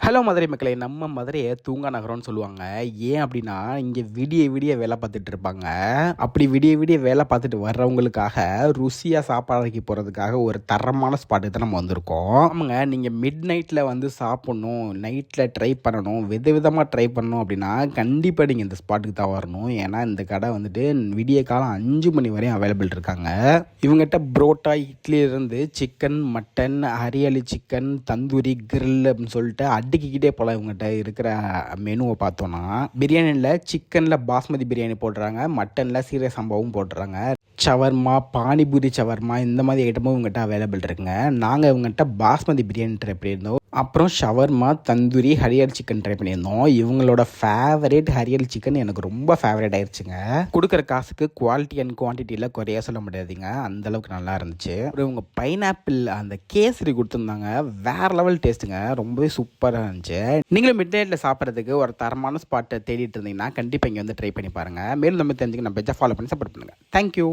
Hello Madurai மக்களே, நம்ம மதுரையை தூங்கா நகரம்னு சொல்லுவாங்க. ஏன் அப்படின்னா இங்கே விடிய விடிய வேலை பார்த்துட்டு இருப்பாங்க. அப்படி விடிய விடிய வேலை பார்த்துட்டு வர்றவங்களுக்காக ருசியாக சாப்பாடுக்கு போகிறதுக்காக ஒரு தரமான ஸ்பாட்டுக்கு தான் நம்ம வந்திருக்கோம். ஆமாங்க, நீங்கள் மிட் நைட்டில் வந்து சாப்பிட்ணும், நைட்டில் ட்ரை பண்ணணும், விதவிதமாக ட்ரை பண்ணணும் அப்படின்னா கண்டிப்பாக நீங்கள் இந்த ஸ்பாட்டுக்கு தான் வரணும். ஏன்னா இந்த கடை வந்துட்டு விடிய காலம் 5 மணி வரையும் அவைலபிள் இருக்காங்க. இவங்ககிட்ட புரோட்டா, இட்லியிலிருந்து chicken, mutton, hariyali chicken, tandoori, grill அப்படின்னு சொல்லிட்டு அடிக்கிட்டே போல இவங்ககிட்ட இருக்கிற மெனுவை பார்த்தோன்னா, பிரியாணியில் சிக்கனில் பாஸ்மதி பிரியாணி போடுறாங்க, மட்டனில் சீரக சம்பாவும் போடுறாங்க, ஷவர்மா, பானிபூரி ஷவர்மா இந்த மாதிரி ஐட்டமும் இவங்ககிட்ட அவைலபிள் இருக்குங்க. நாங்கள் இவங்ககிட்ட பாஸ்மதி பிரியாணி ட்ரை பண்ணியிருந்தோம், அப்புறம் shawarma, tandoori, hariyali chicken try பண்ணியிருந்தோம். இவங்களோட ஃபேவரேட் ஹரியாலி சிக்கன் எனக்கு ரொம்ப ஃபேவரேட் ஆயிடுச்சுங்க. கொடுக்குற காசுக்கு குவாலிட்டி அண்ட் குவான்டிட்டியில் குறைய சொல்ல முடியாதுங்க, அந்தளவுக்கு நல்லா இருந்துச்சு. அப்புறம் இவங்க பைனாப்பிள் அந்த கேசரி கொடுத்துருந்தாங்க, வேறு லெவல் டேஸ்ட்டுங்க, ரொம்பவே சூப்பராக இருந்துச்சு. நீங்களும் மிட் நைட்டில் சாப்பிட்றதுக்கு ஒரு தரமான ஸ்பாட்டை தேடிட்டு இருந்தீங்கன்னா கண்டிப்பாக இங்கே வந்து ட்ரை பண்ணி பாருங்கள். மேலும் நம்ம தெரிஞ்சுக்க நம்ம பேஜை ஃபாலோ பண்ணி சப்போர்ட் பண்ணுங்கள். தேங்க்யூ.